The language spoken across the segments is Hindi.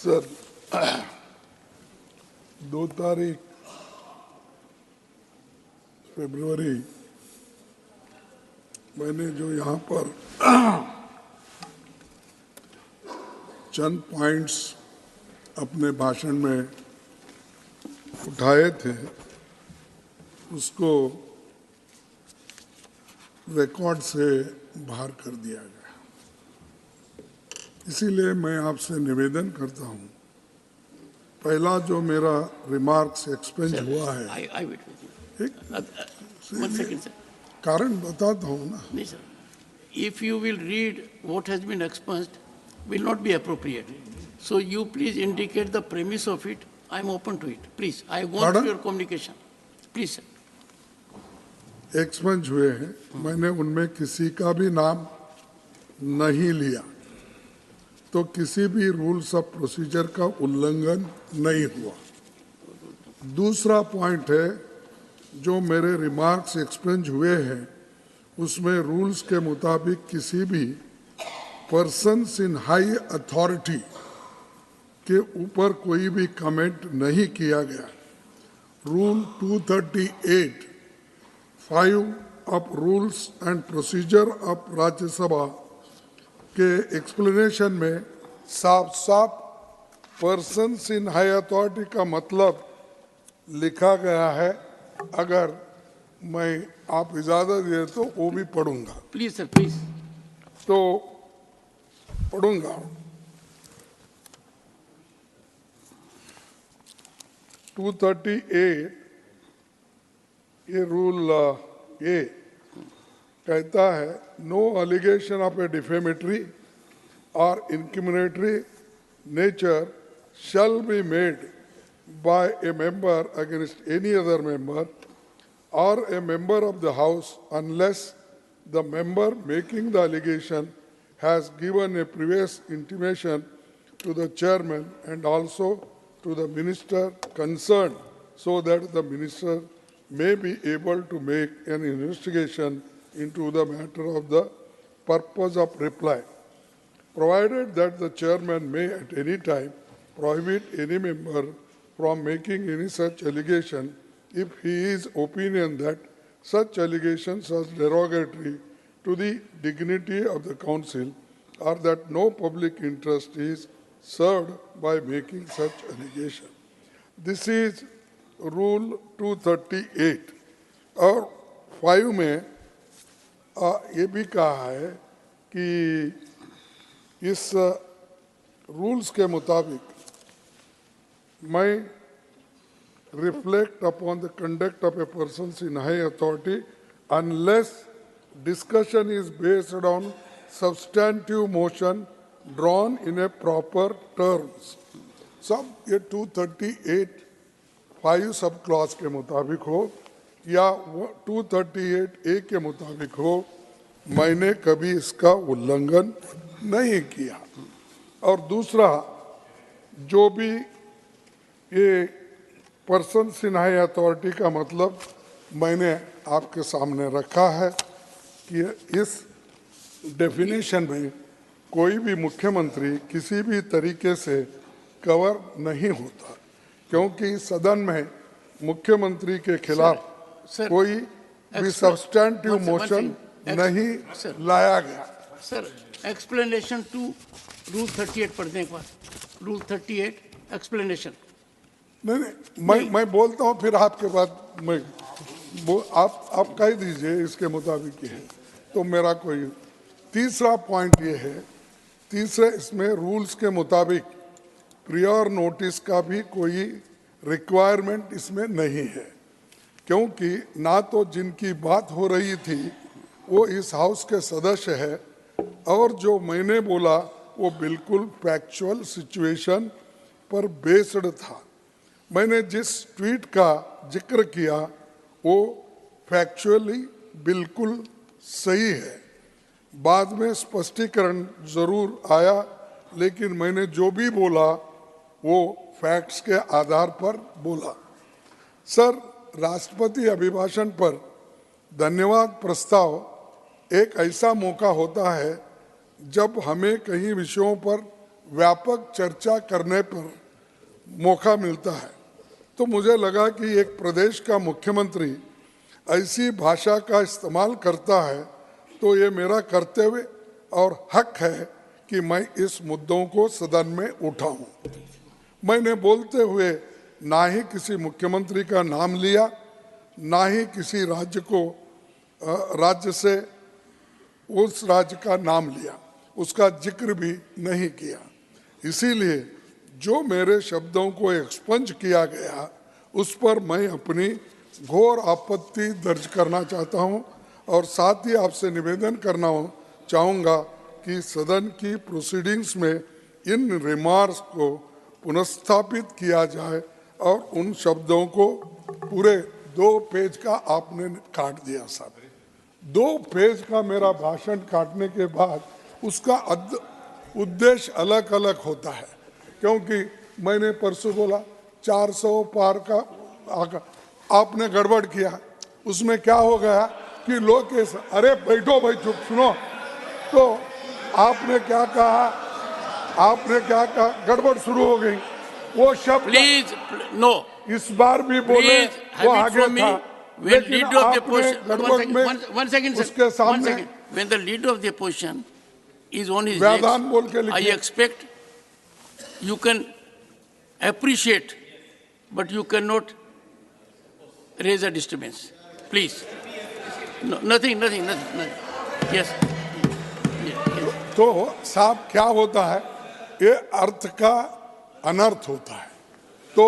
सर 2 तारीख फरवरी मैंने जो यहाँ पर चंद पॉइंट्स अपने भाषण में उठाए थे उसको रिकॉर्ड से बाहर कर दिया गया। इसीलिए मैं आपसे निवेदन करता हूँ, पहला जो मेरा रिमार्क्स एक्सपेंज हुआ है, कारण बताता हूँ ना। नहीं sir, if you will read what has been expunged will not be appropriate. So you please indicate the premise of it. I am open to it. Please, I want your communication. Please sir. एक्सपेंज हुए हैं, मैंने उनमें किसी का भी नाम नहीं लिया, तो किसी भी रूल्स ऑफ प्रोसीजर का उल्लंघन नहीं हुआ। दूसरा पॉइंट है, जो मेरे रिमार्क्स एक्सपेंज हुए हैं उसमें रूल्स के मुताबिक किसी भी पर्सन्स इन हाई अथॉरिटी के ऊपर कोई भी कमेंट नहीं किया गया। Rule 238 5 of rules and procedure of Rajya Sabha के एक्सप्लेनेशन में साफ साफ पर्सन्स इन हाई अथॉरिटी का मतलब लिखा गया है। अगर मैं आप इजाजत दे तो वो भी पढ़ूंगा। Please sir, please. तो पढ़ूंगा। 238 ये रूल ए कहता है, no allegation of a defamatory और incriminatory nature shall be made by a member against any other member or a member of the House unless the member making the allegation has given a previous intimation to the chairman and also to the minister concerned, so that the minister may be able to make an investigation into the matter of the purpose of reply, provided that the chairman may at any time prohibit any member from making any such allegation if he is opinion that such allegations are derogatory to the dignity of the council or that no public interest is served by making such allegation. This is Rule 238 और 5 में ये भी कहा है कि इस रूल्स के मुताबिक मैं reflect upon the conduct of a person in high authority unless discussion is based on substantive motion drawn in a proper terms. सब ये 238 5 सब क्लॉज के मुताबिक हो या 238 ए के मुताबिक हो, मैंने कभी इसका उल्लंघन नहीं किया। और दूसरा, जो भी ये पर्सन इन हाई अथॉरिटी का मतलब मैंने आपके सामने रखा है कि इस डेफिनेशन में कोई भी मुख्यमंत्री किसी भी तरीके से कवर नहीं होता, क्योंकि सदन में मुख्यमंत्री के खिलाफ कोई भी सब्सटेंटिव मोशन नहीं लाया गया। सर, एक्सप्लेनेशन टू रूल 38 पढ़ने के बाद, रूल 38 एक्सप्लेनेशन। नहीं, मैं बोलता हूँ, फिर आपके बाद मैं आप कह दीजिए इसके मुताबिक है। तो मेरा कोई तीसरा पॉइंट ये है, तीसरे इसमें रूल्स के मुताबिक प्रियर नोटिस का भी कोई रिक्वायरमेंट इसमें नहीं है, क्योंकि ना तो जिनकी बात हो रही थी वो इस हाउस के सदस्य है और जो मैंने बोला वो बिल्कुल फैक्चुअल सिचुएशन पर बेस्ड था। मैंने जिस ट्वीट का जिक्र किया वो फैक्चुअली बिल्कुल सही है। बाद में स्पष्टीकरण जरूर आया, लेकिन मैंने जो भी बोला वो फैक्ट्स के आधार पर बोला। सर, राष्ट्रपति अभिभाषण पर धन्यवाद प्रस्ताव एक ऐसा मौका होता है जब हमें कई विषयों पर व्यापक चर्चा करने पर मौका मिलता है, तो मुझे लगा कि एक प्रदेश का मुख्यमंत्री ऐसी भाषा का इस्तेमाल करता है तो ये मेरा कर्तव्य और हक है कि मैं इस मुद्दों को सदन में उठाऊं। मैंने बोलते हुए ना ही किसी मुख्यमंत्री का नाम लिया, ना ही किसी राज्य से उस राज्य का नाम लिया, उसका जिक्र भी नहीं किया। इसीलिए जो मेरे शब्दों को एक्सपंज किया गया उस पर मैं अपनी घोर आपत्ति दर्ज करना चाहता हूं और साथ ही आपसे निवेदन करना चाहूँगा कि सदन की प्रोसीडिंग्स में इन रिमार्क्स को पुनर्स्थापित किया जाए और उन शब्दों को पूरे 2 पेज का आपने काट दिया साहब। 2 पेज का मेरा भाषण काटने के बाद उसका उद्देश्य अलग अलग होता है, क्योंकि मैंने परसों बोला 400 पार का आपने गड़बड़ किया, उसमें क्या हो गया कि लोग अरे बैठो भाई चुप सुनो, तो आपने क्या कहा, गड़बड़ शुरू हो गई। वो शब्द प्लीज नो, इस बार भी बोले वो आगे था, when लेकिन leader of the आपने opposition, गड़बड़ में one second, sir, उसके one सामने second. When the leader of the opposition is on his व्याधान बोल के legs, I लिखिए। expect you can appreciate, but you cannot raise a disturbance. Please. No, nothing. Yes. Yes. तो साहब क्या होता है, ये अर्थ का अनर्थ होता है। तो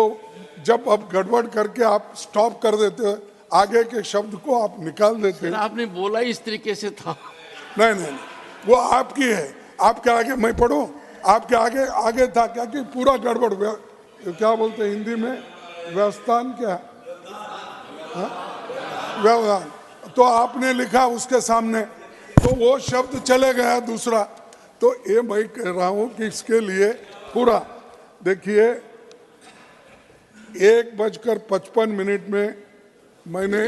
जब अब गड़बड़ करके आप स्टॉप कर देते हो, आगे के शब्द को आप निकाल देते हो। आपने बोला इस तरीके से था। नहीं, वो आपकी है, आपके आगे मैं पढ़ूं, आपके आगे था क्या कि पूरा गड़बड़, क्या बोलते हैं हिंदी में, व्यवस्थान क्या, व्यवधान, तो आपने लिखा उसके सामने, तो वो शब्द चले गया दूसरा। तो ये मैं कह रहा हूं कि इसके लिए पूरा देखिए 1:55 में मैंने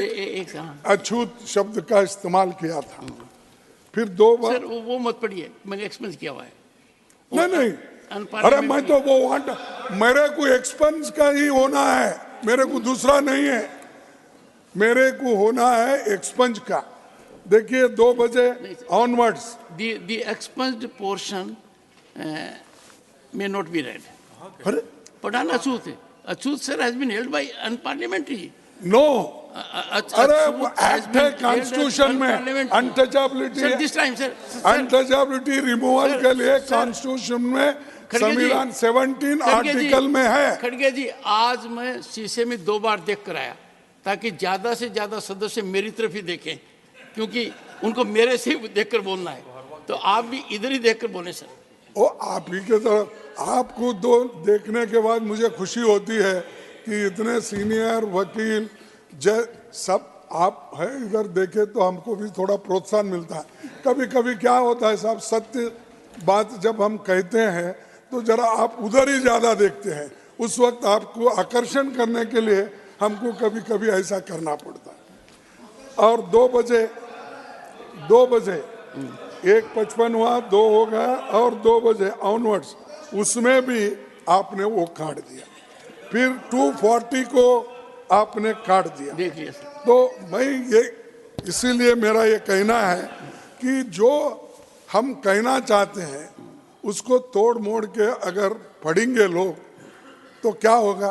अछूत शब्द का इस्तेमाल किया था, फिर 2 बार। सर वो मत पढ़िए, मैंने एक्सपेंस किया हुआ है। नहीं, अरे मैं तो वो मेरे को एक्सपेंस का ही होना है, मेरे को दूसरा नहीं है, मेरे को होना है एक्सपेंस का। देखिए 2 बजे onwards the expunged portion may not be read. अरे पढ़ाना अछूत है। अछूत sir has been held by unparliamentary. No, अरे एक्ट है कॉन्स्टिट्यूशन में, untouchability, Sir, this time, sir. Untouchability removal के लिए कॉन्स्टिट्यूशन में संविधान 17 आर्टिकल में है। खड़गे जी, आज मैं शीशे में 2 बार देख कर आया ताकि ज्यादा से ज्यादा सदस्य मेरी तरफ ही देखें, क्योंकि उनको मेरे से देखकर बोलना है। तो आप भी इधर ही देखकर बोले सर। ओ आप ही के तरफ, आपको देखने के बाद मुझे खुशी होती है कि इतने सीनियर वकील सब आप है, इधर देखे तो हमको भी थोड़ा प्रोत्साहन मिलता है। कभी कभी क्या होता है साहब, सत्य बात जब हम कहते हैं तो जरा आप उधर ही ज्यादा देखते हैं, उस वक्त आपको आकर्षण करने के लिए हमको कभी कभी ऐसा करना पड़ता है। और 2 बजे 1:55 हुआ, 2 हो गया, और 2 बजे ऑनवर्ड्स उसमें भी आपने वो काट दिया, फिर 2:40 को आपने काट दिया। देख लिया सर। तो मैं ये इसीलिए मेरा ये कहना है कि जो हम कहना चाहते हैं उसको तोड़ मोड़ के अगर पढ़ेंगे लोग तो क्या होगा।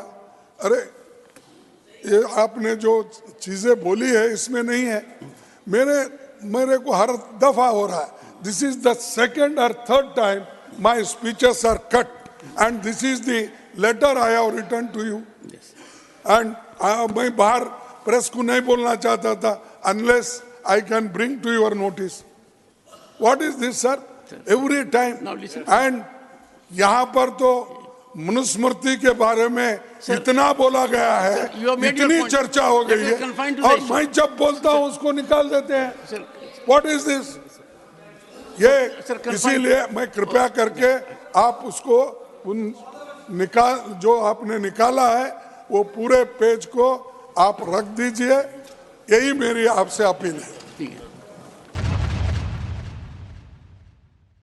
अरे ये आपने जो चीजें बोली है इसमें नहीं है, मेरे को हर दफा हो रहा है। This is the 2nd or 3rd time my speeches are cut and this is the letter I have return to you. And मैं बाहर प्रेस को नहीं बोलना चाहता था unless I can bring to your notice. What is this sir, every time. And यहाँ पर तो मनुस्मृति के बारे में इतना बोला गया है, इतनी चर्चा हो गई है, और मैं जब बोलता हूँ उसको निकाल देते हैं। What is this? ये इसीलिए मैं कृपया करके आप उसको जो आपने निकाला है वो पूरे पेज को आप रख दीजिए, यही मेरी आपसे अपील है।